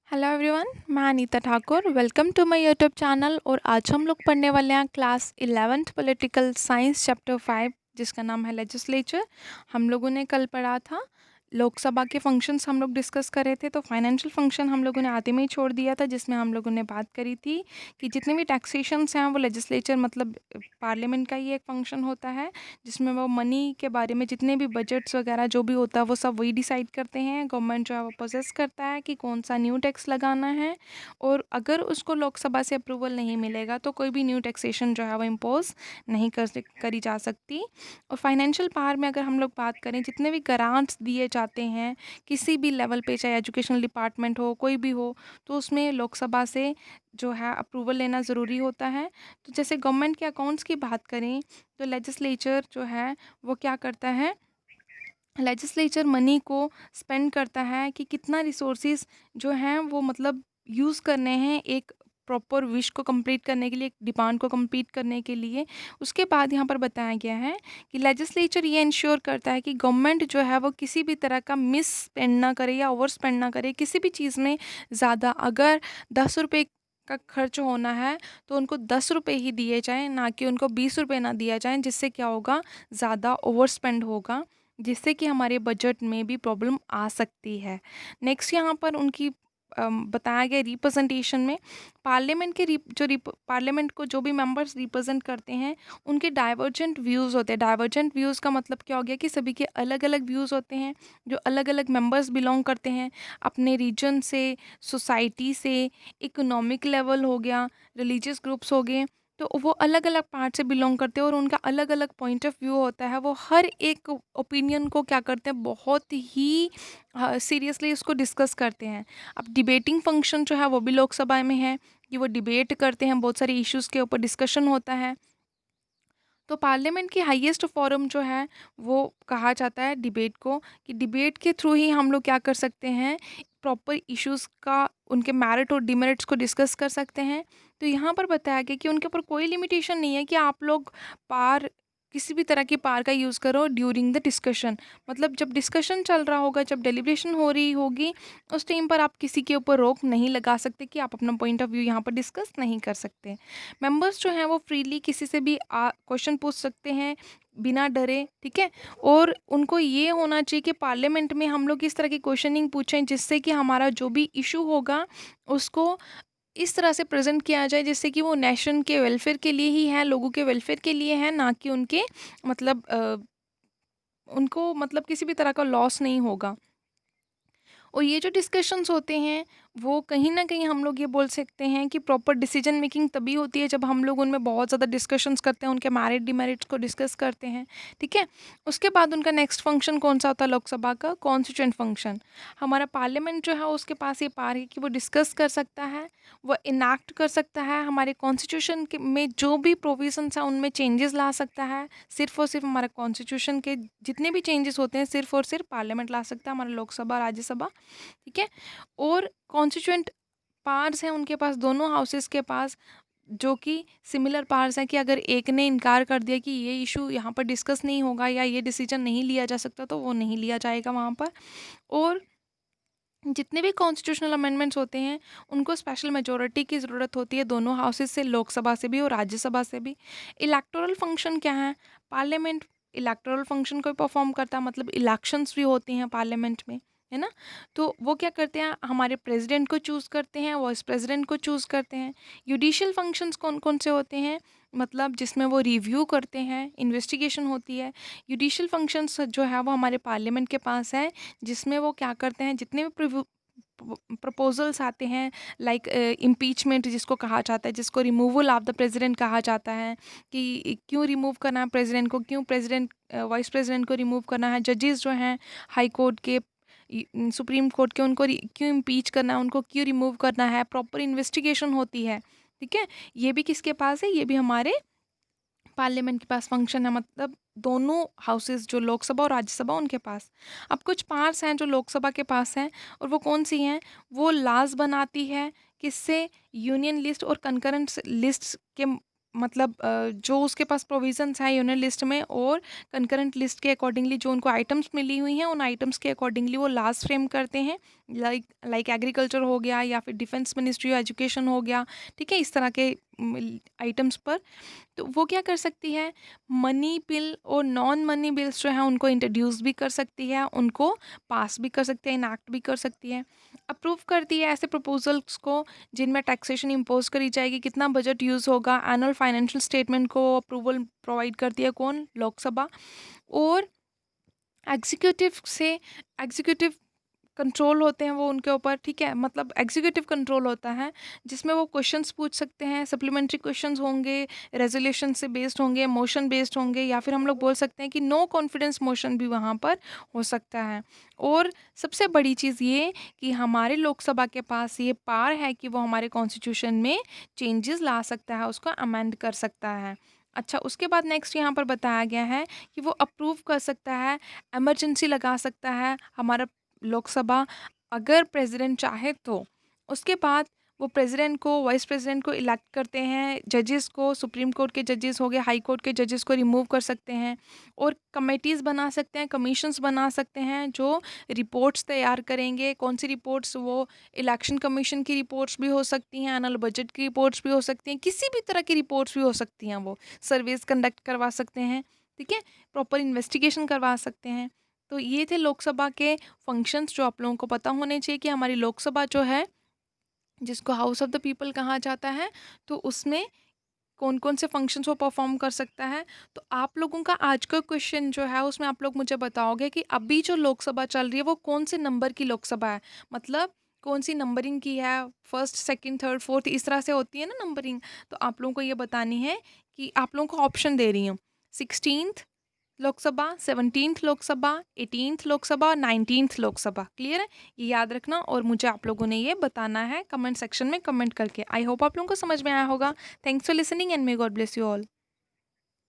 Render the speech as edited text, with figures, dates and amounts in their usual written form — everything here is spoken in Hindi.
हेलो एवरीवन, मैं Anita Thakur. Welcome to my YouTube channel. और आज हम लोग पढ़ने वाले हैं class 11th political science chapter 5, जिसका नाम है लेजिस्लेचर। हम लोगों ने कल पढ़ा था लोकसभा के फंक्शंस, हम लोग डिस्कस कर रहे थे। तो फाइनेंशियल फंक्शन हम लोगों ने आधे में ही छोड़ दिया था, जिसमें हम लोगों ने बात करी थी कि जितने भी टैक्सेशंस हैं वो लेजिस्लेचर मतलब पार्लियामेंट का ही एक फंक्शन होता है, जिसमें वो मनी के बारे में जितने भी बजट्स वगैरह जो भी होता है वो सब वही डिसाइड करते हैं। गवर्नमेंट जो है वो प्रोसेस करता है कि कौन सा न्यू टैक्स लगाना है, और अगर उसको लोकसभा से अप्रूवल नहीं मिलेगा तो कोई भी न्यू टैक्सेशन जो है वो इम्पोज नहीं करी जा सकती। और फाइनेंशियल पावर में अगर हम लोग बात करें, जितने भी ग्रांट्स दिए जाते हैं किसी भी लेवल पे, चाहे एजुकेशनल डिपार्टमेंट हो कोई भी हो, तो उसमें लोकसभा से जो है अप्रूवल लेना ज़रूरी होता है। तो जैसे गवर्नमेंट के अकाउंट्स की बात करें तो लेजिस्लेचर जो है वो क्या करता है, लेजिस्लेचर मनी को स्पेंड करता है कि कितना रिसोर्सेज जो हैं वो मतलब यूज़ करने हैं एक प्रॉपर विश को कंप्लीट करने के लिए, एक डिमांड को कंप्लीट करने के लिए। उसके बाद यहाँ पर बताया गया है कि लेजिस्लेचर ये इंश्योर करता है कि गवर्नमेंट जो है वो किसी भी तरह का मिस स्पेंड ना करे या ओवर स्पेंड ना करे किसी भी चीज़ में ज़्यादा। अगर 10 रुपये का खर्च होना है तो उनको 10 रुपये ही दिए जाएं, ना कि उनको 20 रुपये ना दिया जाए, जिससे क्या होगा, ज़्यादा ओवर स्पेंड होगा, जिससे कि हमारे बजट में भी प्रॉब्लम आ सकती है। नेक्स्ट यहाँ पर उनकी बताया गया रिप्रेजेंटेशन में पार्लियामेंट के पार्लियामेंट को जो भी मेंबर्स रिप्रेजेंट करते हैं उनके डाइवर्जेंट व्यूज़ होते हैं। डाइवर्जेंट व्यूज़ का मतलब क्या हो गया कि सभी के अलग अलग व्यूज़ होते हैं, जो अलग अलग मेंबर्स बिलोंग करते हैं अपने रीजन से, सोसाइटी से, इकोनॉमिक लेवल हो गया, रिलीजियस ग्रुप्स हो गए। तो वो अलग अलग पार्ट से बिलोंग करते हैं और उनका अलग अलग पॉइंट ऑफ व्यू होता है। वो हर एक ओपिनियन को क्या करते हैं, बहुत ही सीरियसली उसको डिस्कस करते हैं। अब डिबेटिंग फंक्शन जो है वो भी लोकसभा में है कि वो डिबेट करते हैं, बहुत सारे इश्यूज़ के ऊपर डिस्कशन होता है। तो पार्लियामेंट की हाईएस्ट फोरम जो है वो कहा जाता है डिबेट को, कि डिबेट के थ्रू ही हम लोग क्या कर सकते हैं, प्रॉपर इश्यूज़ का, उनके मेरिट और डिमेरिट्स को डिस्कस कर सकते हैं। तो यहाँ पर बताया गया कि उनके ऊपर कोई लिमिटेशन नहीं है कि आप लोग पार किसी भी तरह की पार का यूज़ करो ड्यूरिंग द डिस्कशन। मतलब जब डिस्कशन चल रहा होगा, जब डेलिब्रेशन हो रही होगी, उस टाइम पर आप किसी के ऊपर रोक नहीं लगा सकते कि आप अपना पॉइंट ऑफ व्यू यहाँ पर डिस्कस नहीं कर सकते। मेंबर्स जो हैं वो फ्रीली किसी से भी क्वेश्चन पूछ सकते हैं बिना डरे, ठीक है। और उनको ये होना चाहिए कि पार्लियामेंट में हम लोग इस तरह की क्वेश्चनिंग पूछें जिससे कि हमारा जो भी इशू होगा उसको इस तरह से प्रेजेंट किया जाए जिससे कि वो नेशन के वेलफेयर के लिए ही है, लोगों के वेलफेयर के लिए है, ना कि उनके मतलब उनको मतलब किसी भी तरह का लॉस नहीं होगा। और ये जो डिस्कशंस होते हैं वो कहीं ना कहीं हम लोग ये बोल सकते हैं कि प्रॉपर डिसीजन मेकिंग तभी होती है जब हम लोग उनमें बहुत ज़्यादा डिस्कशंस करते हैं, उनके मेरिट डिमेरिट्स को डिस्कस करते हैं, ठीक है। उसके बाद उनका नेक्स्ट फंक्शन कौन सा होता है, लोकसभा का कॉन्स्टिट्यूएंट फंक्शन। हमारा पार्लियामेंट जो है उसके पास ये पावर है कि वो डिस्कस कर सकता है, वो इनैक्ट कर सकता है, हमारे कॉन्स्टिट्यूशन में जो भी प्रोविजंस हैं उनमें चेंजेस ला सकता है। सिर्फ और सिर्फ हमारा कॉन्स्टिट्यूशन के जितने भी चेंजेस होते हैं सिर्फ और सिर्फ पार्लियामेंट ला सकता है, हमारा लोकसभा राज्यसभा, ठीक है। और कॉन्स्टिट्यूएंट पावर्स हैं उनके पास, दोनों हाउसेस के पास, जो कि सिमिलर पावर्स हैं कि अगर एक ने इनकार कर दिया कि ये इशू यहाँ पर डिस्कस नहीं होगा या ये डिसीजन नहीं लिया जा सकता, तो वो नहीं लिया जाएगा वहाँ पर। और जितने भी कॉन्स्टिट्यूशनल अमेंडमेंट्स होते हैं उनको स्पेशल मेजोरिटी की ज़रूरत होती है, दोनों हाउसेस से, लोकसभा से भी और राज्यसभा से भी। इलेक्टोरल फंक्शन क्या है, पार्लियामेंट इलेक्टोरल फंक्शन को परफॉर्म करता है, मतलब इलेक्शंस भी होती हैं पार्लियामेंट में, है ना। तो वो क्या करते हैं, हमारे प्रेसिडेंट को चूज़ करते हैं, वाइस प्रेसिडेंट को चूज़ करते हैं। जुडिशियल फंक्शंस कौन कौन से होते हैं, मतलब जिसमें वो रिव्यू करते हैं, इन्वेस्टिगेशन होती है। जुडिशियल फंक्शंस जो है वो हमारे पार्लियामेंट के पास है, जिसमें वो क्या करते हैं, जितने भी प्रपोजल्स आते हैं, लाइक इम्पीचमेंट जिसको कहा जाता है, जिसको रिमूवल ऑफ द प्रेसिडेंट कहा जाता है, कि क्यों रिमूव करना है प्रेसिडेंट को, क्यों प्रेसिडेंट वाइस प्रेसिडेंट को रिमूव करना है, जजेस जो हैं हाई कोर्ट के, सुप्रीम कोर्ट के, उनको क्यों इम्पीच करना है, उनको क्यों रिमूव करना है, प्रॉपर इन्वेस्टिगेशन होती है, ठीक है। ये भी किसके पास है, ये भी हमारे पार्लियामेंट के पास फंक्शन है, मतलब दोनों हाउसेस जो लोकसभा और राज्यसभा उनके पास। अब कुछ पावर्स हैं जो लोकसभा के पास हैं, और वो कौन सी हैं, वो लाज बनाती है, किससे, यूनियन लिस्ट और कंकरेंट लिस्ट के मतलब जो उसके पास प्रोविजंस हैं यूनियन लिस्ट में और कंकरेंट लिस्ट के अकॉर्डिंगली जो उनको आइटम्स मिली हुई हैं उन आइटम्स के अकॉर्डिंगली वो लास्ट फ्रेम करते हैं। लाइक एग्रीकल्चर हो गया या फिर डिफेंस मिनिस्ट्री एजुकेशन हो गया, ठीक है, इस तरह के आइटम्स पर। तो वो क्या कर सकती है, मनी बिल और नॉन मनी बिल्स जो हैं उनको इंट्रोड्यूस भी कर सकती है, उनको पास भी कर सकती है, इनैक्ट भी कर सकती है, अप्रूव करती है ऐसे प्रपोजल्स को जिनमें टैक्सेशन इम्पोज करी जाएगी, कितना बजट यूज़ होगा, एनुअल फाइनेंशियल स्टेटमेंट को अप्रूवल प्रोवाइड करती है कौन, लोकसभा। और एग्जीक्यूटिव कंट्रोल होते हैं वो उनके ऊपर, ठीक है, मतलब एग्जीक्यूटिव कंट्रोल होता है जिसमें वो क्वेश्चंस पूछ सकते हैं, सप्लीमेंट्री क्वेश्चंस होंगे, रेजोल्यूशन से बेस्ड होंगे, मोशन बेस्ड होंगे, या फिर हम लोग बोल सकते हैं कि नो कॉन्फिडेंस मोशन भी वहाँ पर हो सकता है। और सबसे बड़ी चीज़ ये कि हमारे लोकसभा के पास ये पावर है कि वो हमारे कॉन्स्टिट्यूशन में चेंजेस ला सकता है, उसको अमेंड कर सकता है। अच्छा, उसके बाद नेक्स्ट यहाँ पर बताया गया है कि वो अप्रूव कर सकता है, इमरजेंसी लगा सकता है हमारा लोकसभा, अगर प्रेसिडेंट चाहे तो। उसके बाद वो प्रेसिडेंट को, वाइस प्रेसिडेंट को इलेक्ट करते हैं, जजेस को, सुप्रीम कोर्ट के जजेस हो गए, हाई कोर्ट के जजेस को रिमूव कर सकते हैं, और कमेटीज़ बना सकते हैं, कमीशंस बना सकते हैं जो रिपोर्ट्स तैयार करेंगे। कौन सी रिपोर्ट्स, वो इलेक्शन कमीशन की रिपोर्ट्स भी हो सकती हैं, एनुअल बजट की रिपोर्ट्स भी हो सकती हैं, किसी भी तरह की रिपोर्ट्स भी हो सकती हैं, वो सर्वेस कंडक्ट करवा सकते हैं, ठीक है, प्रॉपर इन्वेस्टिगेशन करवा सकते हैं। तो ये थे लोकसभा के फंक्शंस जो आप लोगों को पता होने चाहिए कि हमारी लोकसभा जो है, जिसको हाउस ऑफ द पीपल कहा जाता है, तो उसमें कौन कौन से फंक्शंस वो परफॉर्म कर सकता है। तो आप लोगों का आज का क्वेश्चन जो है उसमें आप लोग मुझे बताओगे कि अभी जो लोकसभा चल रही है वो कौन से नंबर की लोकसभा है, मतलब कौन सी नंबरिंग की है, फर्स्ट, सेकंड, थर्ड, फोर्थ, इस तरह से होती है ना नंबरिंग। तो आप लोगों को ये बतानी है कि आप लोगों को ऑप्शन दे रही हूँ, 16th Lok Sabha, 17th Lok Sabha, 18th Lok Sabha और 19th लोकसभा। क्लियर है, ये याद रखना और मुझे आप लोगों ने ये बताना है कमेंट सेक्शन में कमेंट करके। आई होप आप लोगों को समझ में आया होगा। Thanks for listening and may God bless you all.